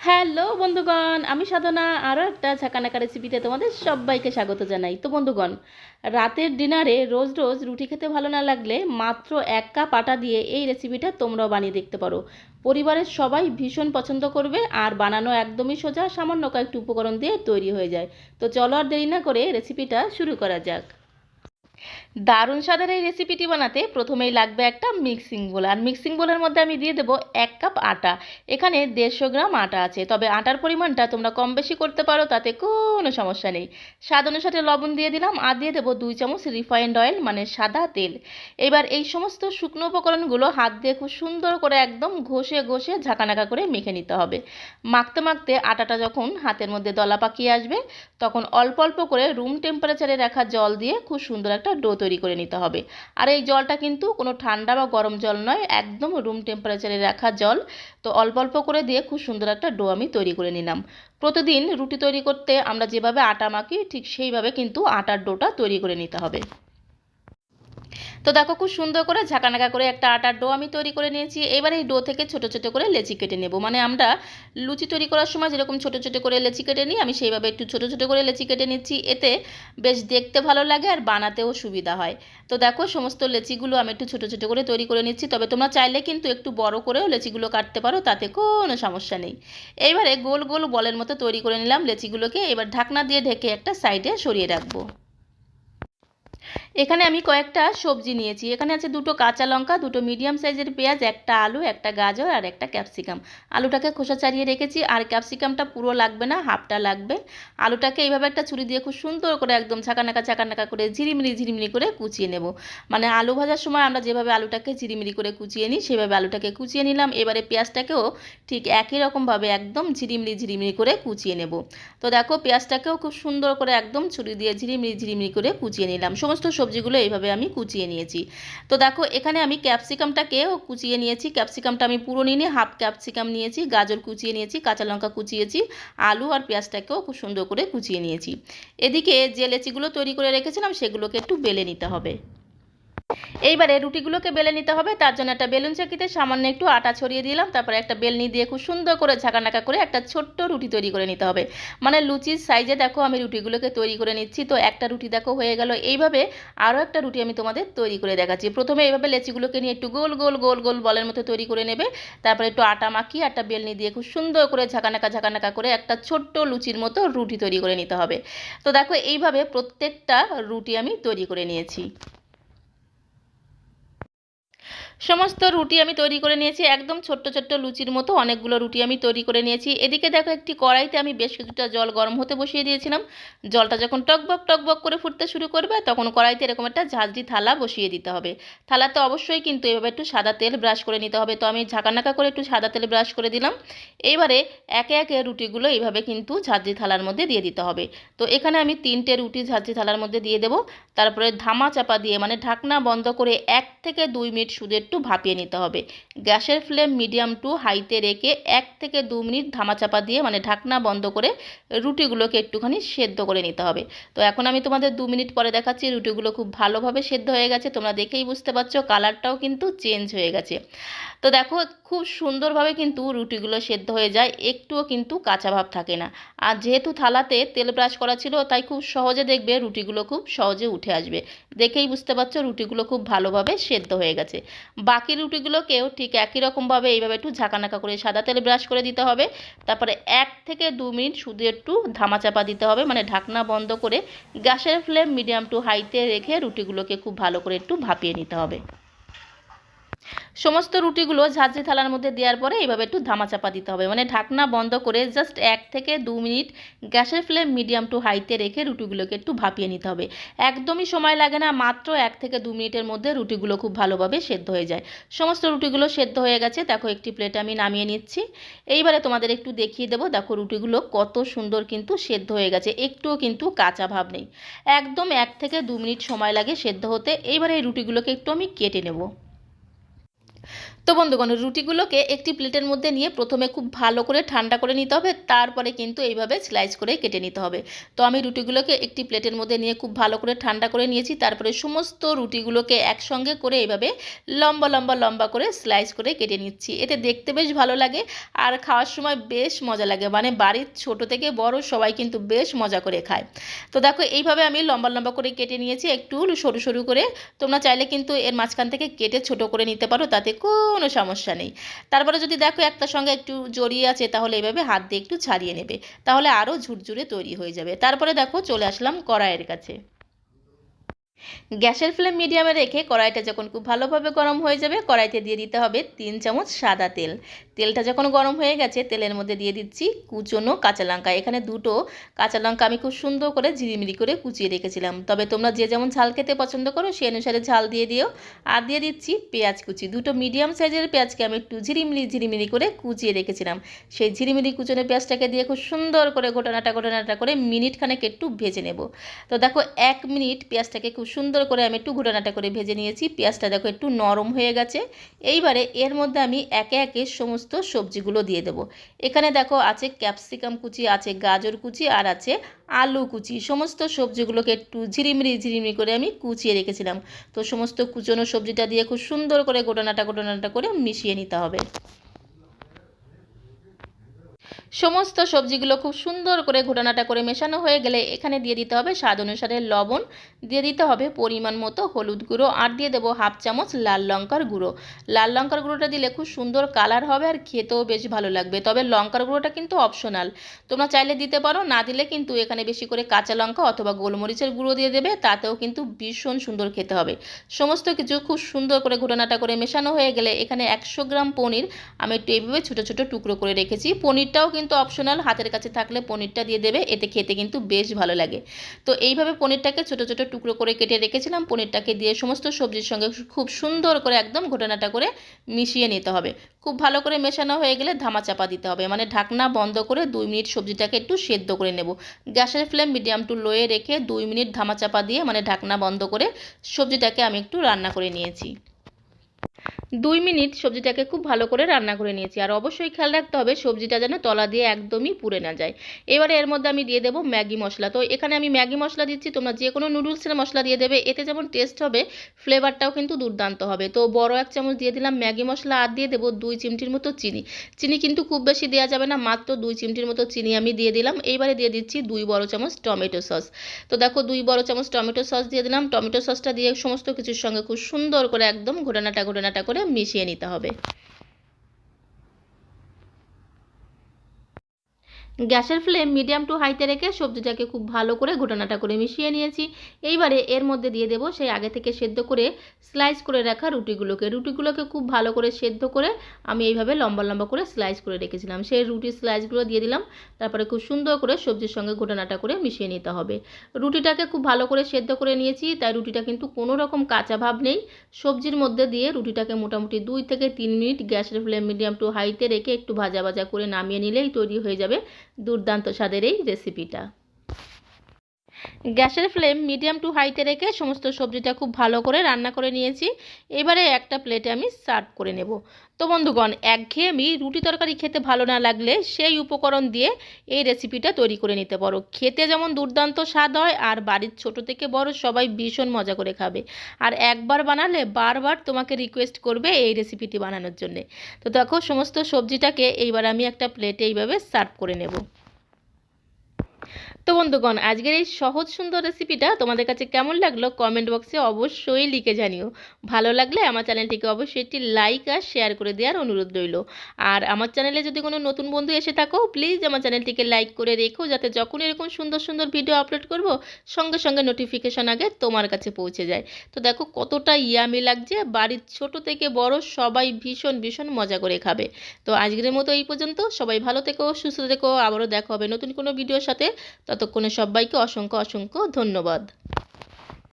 Hello বন্ধুগণ, আমি সাধনা আরও একটা ঝাঁকানাকা রেসিপিতে তোমাদের সবাইকে স্বাগত জানাই। তো বন্ধুগণ, রাতের ডিনারে রোজ রোজ রুটি খেতে ভালো না লাগলে মাত্র 1 কাপ আটা দিয়ে এই রেসিপিটা তোমরাও বানিয়ে দেখতে পারো। পরিবারের সবাই ভীষণ পছন্দ করবে আর বানানো একদমই সোজা, সামান্য কয়েকটি উপকরণ দিয়ে তৈরি হয়ে যায়। তো চলো আর দেরি না করে রেসিপিটা শুরু করা যাক। দারুণ স্বাদের এই রেসিপিটি বানাতে প্রথমেই লাগবে একটা মিক্সিং বোল, আর মিক্সিং বোলের মধ্যে আমি দিয়ে দেবো 1 কাপ আটা। এখানে 150 গ্রাম আটা আছে, তবে আটার পরিমাণটা তোমরা কম বেশি করতে পারো, তাতে কোনো সমস্যা নেই। স্বাদ অনুসারে লবণ দিয়ে দিলাম, আর দিয়ে দেবো 2 চামচ রিফাইন্ড অয়েল মানে সাদা তেল। এবার এই সমস্ত শুকনো উপকরণগুলো হাত দিয়ে খুব সুন্দর করে একদম ঘষে ঘষে ঝাঁকানাকা করে মেখে নিতে হবে। মাখতে মাখতে আটাটা যখন হাতের মধ্যে দলা পাকিয়ে আসবে, তখন অল্প অল্প করে রুম টেম্পারেচারে রাখা জল দিয়ে খুব সুন্দর একটা ডো তৈরি করে নিতে হবে। আর এই জলটা কিন্তু কোনো ঠান্ডা বা গরম জল নয়, একদম রুম টেম্পারেচারে রাখা জল। তো অল্প অল্প করে দিয়ে খুব সুন্দর একটা ডো আমি তৈরি করে নিলাম। প্রতিদিন রুটি তৈরি করতে আমরা যেভাবে আটা মাখি, ঠিক সেইভাবে কিন্তু আটার ডোটা তৈরি করে নিতে হবে। তো দেখো, খুব সুন্দর করে ঝাঁকানাকা করে একটা আটার ডো আমি তৈরি করে নিয়েছি। এবার এই ডো থেকে ছোট ছোট করে লেচি কেটে নেব। মানে আমরা লুচি তৈরি করার সময় যেরকম ছোট ছোট করে লেচি কেটে নিই, আমি সেইভাবে একটু ছোট ছোট করে লেচি কেটে নিচ্ছি। এতে বেশ দেখতে ভালো লাগে আর বানাতেও সুবিধা হয়। তো দেখো, সমস্ত লেচিগুলো আমি একটু ছোট ছোট করে তৈরি করে নিচ্ছি, তবে তোমরা চাইলে কিন্তু একটু বড় করেও লেচিগুলো কাটতে পারো, তাতে কোনো সমস্যা নেই। এইবারে গোল গোল বলের মতো তৈরি করে নিলাম লেচিগুলোকে। এবার ঢাকনা দিয়ে ঢেকে একটা সাইডে সরিয়ে রাখবো। এখানে আমি কয়েকটা সবজি নিয়েছি। এখানে আছে 2টো কাঁচা লঙ্কা, 2টো মিডিয়াম সাইজের পেঁয়াজ, একটা আলু, একটা গাজর আর একটা ক্যাপসিকাম। আলুটাকে খোসা ছাড়িয়ে রেখেছি, আর ক্যাপসিকামটা পুরো লাগবে না, হাফটা লাগবে। আলুটাকে এইভাবে একটা ছুরি দিয়ে খুব সুন্দর করে একদম ছাকানাকা করে ঝিরিমিরি ঝিরিমিরি করে কুচিয়ে নেব। মানে আলু ভাজার সময় আমরা যেভাবে আলুটাকে ঝিরিমিরি করে কুচিয়ে নিই, সেভাবে আলুটাকে কুচিয়ে নিলাম। এবারে পেঁয়াজটাকেও ঠিক একই রকমভাবে একদম ঝিরিমিরি ঝিরিমিরি করে কুচিয়ে নেব। তো দেখো, পেঁয়াজটাকেও খুব সুন্দর করে একদম ছুরি দিয়ে ঝিরিমিরি ঝিরিমিরি করে কুচিয়ে নিলাম। সমস্ত সবজিগুলো এইভাবে আমি কুচিয়ে নিয়েছি। তো দেখো, এখানে আমি ক্যাপসিকামটাকেও কুচিয়ে নিয়েছি। ক্যাপসিকামটা আমি পুরো নিয়ে হাফ ক্যাপসিকাম নিয়েছি, গাজর কুচিয়ে নিয়েছি, কাঁচা লঙ্কা কুচিয়েছি, আলু আর পেঁয়াজটাকেও খুব সুন্দর করে কুচিয়ে নিয়েছি। এদিকে যে লেচিগুলো তৈরি করে রেখেছিলাম, সেগুলোকে একটু বেলে নিতে হবে। এইবারে রুটিগুলোকে বেলে নিতে হবে। তার জন্য একটা বেলুন চাকিতে সামান্য একটু আটা ছড়িয়ে দিলাম, তারপরে একটা বেলনি দিয়ে খুব সুন্দর করে ঝাঁকানাকা করে একটা ছোট্ট রুটি তৈরি করে নিতে হবে। মানে লুচির সাইজে দেখো আমি রুটিগুলোকে তৈরি করে নিচ্ছি। তো একটা রুটি দেখো হয়ে গেল। এইভাবে আরও একটা রুটি আমি তোমাদের তৈরি করে দেখাচ্ছি। প্রথমে এইভাবে লেচিগুলোকে নিয়ে একটু গোল গোল গোল গোল বলের মতো তৈরি করে নেবে। তারপরে একটু আটা মাখিয়ে একটা বেলনি দিয়ে খুব সুন্দর করে ঝাঁকানাকা করে একটা ছোট্ট লুচির মতো রুটি তৈরি করে নিতে হবে। তো দেখো, এইভাবে প্রত্যেকটা রুটি আমি তৈরি করে নিয়েছি। সমস্ত রুটি আমি তৈরি করে নিয়েছি, একদম ছোট্ট ছোট্ট লুচির মতো অনেকগুলো রুটি আমি তৈরি করে নিয়েছি। এদিকে দেখো, একটি কড়াইতে আমি বেশ কিছুটা জল গরম হতে বসিয়ে দিয়েছিলাম। জলটা যখন টকবক করে ফুটতে শুরু করবে, তখন কড়াইতে এরকম একটা ঝাঁঝরি থালা বসিয়ে দিতে হবে। থালাতে অবশ্যই কিন্তু এভাবে একটু সাদা তেল ব্রাশ করে নিতে হবে। তো আমি ঝাঁকানাকা করে একটু সাদা তেল ব্রাশ করে দিলাম। এইবারে একে একে রুটিগুলো এইভাবে কিন্তু ঝাঁঝরি থালার মধ্যে দিয়ে দিতে হবে। তো এখানে আমি 3টে রুটি ঝাঁঝরি থালার মধ্যে দিয়ে দেবো। তারপরে ধামা চাপা দিয়ে মানে ঢাকনা বন্ধ করে 1 থেকে 2 মিনিট শুধু একটু ভাপিয়ে নিতে হবে। গ্যাসের ফ্লেম মিডিয়াম টু হাইতে রেখে 1 থেকে 2 মিনিট ধামা চাপা দিয়ে মানে ঢাকনা বন্ধ করে রুটিগুলোকে একটুখানি সেদ্ধ করে নিতে হবে। তো এখন আমি তোমাদের 2 মিনিট পরে দেখাচ্ছি। রুটিগুলো খুব ভালোভাবে সেদ্ধ হয়ে গেছে, তোমরা দেখেই বুঝতে পারছো, কালারটাও কিন্তু চেঞ্জ হয়ে গেছে। তো দেখো, খুব সুন্দরভাবে কিন্তু রুটিগুলো সেদ্ধ হয়ে যায়, একটুও কিন্তু কাঁচা ভাব থাকে না। আর যেহেতু থালাতে তেল ব্রাশ করা ছিল, তাই খুব সহজে দেখবে রুটিগুলো খুব সহজে উঠে আসবে। দেখেই বুঝতে পারছো রুটিগুলো খুব ভালোভাবে সেদ্ধ হয়ে গেছে। বাকি রুটিগুলোকেও ঠিক একই রকমভাবে এইভাবে একটু ঝাঁকানাকা করে সাদা তেল ব্রাশ করে দিতে হবে। তারপরে 1 থেকে 2 মিনিট শুধু একটু ধামাচাপা দিতে হবে, মানে ঢাকনা বন্ধ করে গ্যাসের ফ্লেম মিডিয়াম টু হাইতে রেখে রুটিগুলোকে খুব ভালো করে একটু ভাপিয়ে নিতে হবে। সমস্ত রুটিগুলো ঝাঁঝরি থালার মধ্যে দেওয়ার পরে এইভাবে একটু ধামাচাপা দিতে হবে, মানে ঢাকনা বন্ধ করে জাস্ট 1 থেকে 2 মিনিট গ্যাসের ফ্লেম মিডিয়াম টু হাইতে রেখে রুটিগুলোকে একটু ভাপিয়ে নিতে হবে। একদমই সময় লাগে না, মাত্র 1 থেকে 2 মিনিটের মধ্যে রুটিগুলো খুব ভালোভাবে সেদ্ধ হয়ে যায়। সমস্ত রুটিগুলো সেদ্ধ হয়ে গেছে, দেখো একটি প্লেটে আমি নামিয়ে নিচ্ছি। এইবারে তোমাদের একটু দেখিয়ে দেবো, দেখো রুটিগুলো কত সুন্দর কিন্তু সেদ্ধ হয়ে গেছে, একটুও কিন্তু কাঁচা ভাব নেই। একদম 1 থেকে 2 মিনিট সময় লাগে সেদ্ধ হতে। এইবারে এই রুটিগুলোকে একটু আমি কেটে নেব। তো বন্ধুগণ, রুটিগুলোকে একটি প্লেটের মধ্যে নিয়ে প্রথমে খুব ভালো করে ঠান্ডা করে নিতে হবে, তারপরে কিন্তু এইভাবে স্লাইস করে কেটে নিতে হবে। তো আমি রুটিগুলোকে একটি প্লেটের মধ্যে নিয়ে খুব ভালো করে ঠান্ডা করে নিয়েছি। তারপরে সমস্ত রুটিগুলোকে একসঙ্গে করে এইভাবে লম্বা লম্বা লম্বা করে স্লাইস করে কেটে নিচ্ছি। এতে দেখতে বেশ ভালো লাগে আর খাওয়ার সময় বেশ মজা লাগে, মানে বাড়ির ছোট থেকে বড় সবাই কিন্তু বেশ মজা করে খায়। তো দেখো এইভাবে আমি লম্বা লম্বা করে কেটে নিয়েছি, একটু সরু সরু করে। তোমরা চাইলে কিন্তু এর মাঝখান থেকে কেটে ছোট করে নিতে পারো, তাতে কোনো সমস্যা নেই। তারপরে যদি দেখো একটার সঙ্গে একটু জড়িয়ে আছে, তাহলে এইভাবে হাত দিয়ে একটু ছাড়িয়ে নেবে, তাহলে আরও ঝুরঝুরে তৈরি হয়ে যাবে। তারপরে দেখো চলে আসলাম কড়াইয়ের কাছে। গ্যাসের ফ্লেম মিডিয়ামে রেখে কড়াইটা যখন খুব ভালোভাবে গরম হয়ে যাবে, কড়াইতে দিয়ে দিতে হবে 3 চামচ সাদা তেল। তেলটা যখন গরম হয়ে গেছে, তেলের মধ্যে দিয়ে দিচ্ছি কুচনো কাঁচা লঙ্কা। এখানে 2টো কাঁচা লঙ্কা আমি খুব সুন্দর করে ঝিরিমিরি করে কুচিয়ে রেখেছিলাম, তবে তোমরা যে যেমন ঝাল খেতে পছন্দ করো সেই অনুসারে ঝাল দিয়ে দিও। আর দিয়ে দিচ্ছি পেঁয়াজ কুচি, 2টো মিডিয়াম সাইজের পেঁয়াজকে আমি একটু ঝিরিমিরি করে কুচিয়ে রেখেছিলাম। সেই ঝিরিমিরি কুচনো পেঁয়াজটাকে দিয়ে খুব সুন্দর করে ঘটনাটা করে মিনিট খানেক একটু ভেজে নেব। তো দেখো 1 মিনিট পেঁয়াজটাকে খুব সুন্দর করে আমি একটু ঘুটানাটা করে ভেজে নিয়েছি। পেঁয়াজটা দেখো একটু নরম হয়ে গেছে। এইবারে এর মধ্যে আমি একে একে সমস্ত সবজিগুলো দিয়ে দেবো। এখানে দেখো আছে ক্যাপসিকাম কুচি, আছে গাজর কুচি, আর আছে আলু কুচি। সমস্ত সবজিগুলোকে একটু ঝিরিমিরি করে আমি কুচিয়ে রেখেছিলাম। তো সমস্ত কুচনো সবজিটা দিয়ে খুব সুন্দর করে ঘটনাটা করে মিশিয়ে নিতে হবে। সমস্ত সবজিগুলো খুব সুন্দর করে ঘোটানাটা করে মেশানো হয়ে গেলে এখানে দিয়ে দিতে হবে স্বাদ অনুসারে লবণ, দিয়ে দিতে হবে পরিমাণ মতো হলুদ গুঁড়ো, আর দিয়ে দেবো 1/2 চামচ লাল লঙ্কার গুঁড়ো। লাল লঙ্কার গুঁড়োটা দিলে খুব সুন্দর কালার হবে আর খেতেও বেশ ভালো লাগবে, তবে লঙ্কার গুঁড়োটা কিন্তু অপশনাল, তোমরা চাইলে দিতে পারো, না দিলে কিন্তু এখানে বেশি করে কাঁচা লঙ্কা অথবা গোলমরিচের গুঁড়ো দিয়ে দেবে, তাতেও কিন্তু ভীষণ সুন্দর খেতে হবে। সমস্ত কিছু খুব সুন্দর করে ঘোটানাটা করে মেশানো হয়ে গেলে এখানে 100 গ্রাম পনির আমি একটু এইভাবে ছোটো ছোটো টুকরো করে রেখেছি। পনিরটাও কিন্তু অপশনাল, হাতের কাছে থাকলে পনিরটা দিয়ে দেবে, এতে খেতে কিন্তু বেশ ভালো লাগে। তো এইভাবে পনিরটাকে ছোটো ছোটো টুকরো করে কেটে রেখেছিলাম, পনিরটাকে দিয়ে সমস্ত সবজির সঙ্গে খুব সুন্দর করে একদম ঘটনাটা করে মিশিয়ে নিতে হবে। খুব ভালো করে মেশানো হয়ে গেলে ধামা চাপা দিতে হবে, মানে ঢাকনা বন্ধ করে 2 মিনিট সবজিটাকে একটু সেদ্ধ করে নেব। গ্যাসের ফ্লেম মিডিয়াম টু লোয়ে রেখে 2 মিনিট ধামা চাপা দিয়ে, মানে ঢাকনা বন্ধ করে সবজিটাকে আমি একটু রান্না করে নিয়েছি। 2 মিনিট সবজিটাকে খুব ভালো করে রান্না করে নিয়েছি, আর অবশ্যই খেয়াল রাখতে হবে সবজিটা যেন তলা দিয়ে একদমই পুড়ে না যায়। এবারে এর মধ্যে আমি দিয়ে দেবো ম্যাগি মশলা। তো এখানে আমি ম্যাগি মশলা দিচ্ছি, তোমরা যে কোনো নুডলসের মশলা দিয়ে দেবে, এতে যেমন টেস্ট হবে ফ্লেভারটাও কিন্তু দুর্দান্ত হবে। তো বড় 1 চামচ দিয়ে দিলাম ম্যাগি মশলা, আর দিয়ে দেবো 2 চিমটির মতো চিনি। চিনি কিন্তু খুব বেশি দেওয়া যাবে না, মাত্র 2 চিমটির মতো চিনি আমি দিয়ে দিলাম। এইবারে দিয়ে দিচ্ছি 2 বড় চামচ টমেটো সস। তো দেখো 2 বড় চামচ টমেটো সস দিয়ে দিলাম। টমেটো সসটা দিয়ে সমস্ত কিছুর সঙ্গে খুব সুন্দর করে একদম ঘটনাটা করে মিশিয়ে নিতে হবে। গ্যাসের ফ্লেম মিডিয়াম টু হাইতে রেখে সবজিটাকে খুব ভালো করে ঘোটানাটা করে মিশিয়ে নিয়েছি। এইবারে এর মধ্যে দিয়ে দেবো সেই আগে থেকে সেদ্ধ করে স্লাইস করে রাখা রুটিগুলোকে খুব ভালো করে সেদ্ধ করে আমি এইভাবে লম্বা লম্বা করে স্লাইস করে রেখেছিলাম, সেই রুটির স্লাইসগুলো দিয়ে দিলাম। তারপরে খুব সুন্দর করে সবজির সঙ্গে ঘোটানাটা করে মিশিয়ে নিতে হবে। রুটিটাকে খুব ভালো করে সেদ্ধ করে নিয়েছি, তাই রুটিটা কিন্তু কোনো রকম কাঁচা ভাব নেই। সবজির মধ্যে দিয়ে রুটিটাকে মোটামুটি 2 থেকে 3 মিনিট গ্যাসের ফ্লেম মিডিয়াম টু হাইতে রেখে একটু ভাজা ভাজা করে নামিয়ে নিলেই তৈরি হয়ে যাবে দুর্দান্ত স্বাদের এই রেসিপিটা। গ্যাসের ফ্লেম মিডিয়াম টু হাইতে রেখে সমস্ত সবজিটা খুব ভালো করে রান্না করে নিয়েছি। এবারে একটা প্লেটে আমি সার্ভ করে নেব। তো বন্ধুগণ, একঘেয়েমি রুটি তরকারি খেতে ভালো না লাগলে সেই উপকরণ দিয়ে এই রেসিপিটা তৈরি করে নিতে পারো। খেতে যেমন দুর্দান্ত স্বাদ হয়, আর বাড়ির ছোট থেকে বড় সবাই ভীষণ মজা করে খাবে, আর একবার বানালে বারবার তোমাকে রিকোয়েস্ট করবে এই রেসিপিটি বানানোর জন্যে। তো দেখো সমস্ত সবজিটাকে এইবার আমি একটা প্লেটে এইভাবে সার্ভ করে নেব। তো বন্ধুগণ, আজকের এই সহজ সুন্দর রেসিপিটা তোমাদের কাছে কেমন লাগলো কমেন্ট বক্সে অবশ্যই লিখে জানিও। ভালো লাগলে আমার চ্যানেলটিকে অবশ্যই একটি লাইক আর শেয়ার করে দেওয়ার অনুরোধ রইল। আর আমার চ্যানেলে যদি কোনো নতুন বন্ধু এসে থাকো, প্লিজ আমার চ্যানেলটিকে লাইক করে রেখো, যাতে যখন এরকম সুন্দর সুন্দর ভিডিও আপলোড করব সঙ্গে সঙ্গে নোটিফিকেশন আগে তোমার কাছে পৌঁছে যায়। তো দেখো কতটা ইয়ামি লাগছে, বাড়ির ছোট থেকে বড় সবাই ভীষণ ভীষণ মজা করে খাবে। তো আজকের মতো এই পর্যন্ত, সবাই ভালো থেকো, সুস্থ থেকো, আবারও দেখা হবে নতুন কোনো ভিডিওর সাথে। ততক্ষণে সবাইকে অসংখ্য অসংখ্য ধন্যবাদ।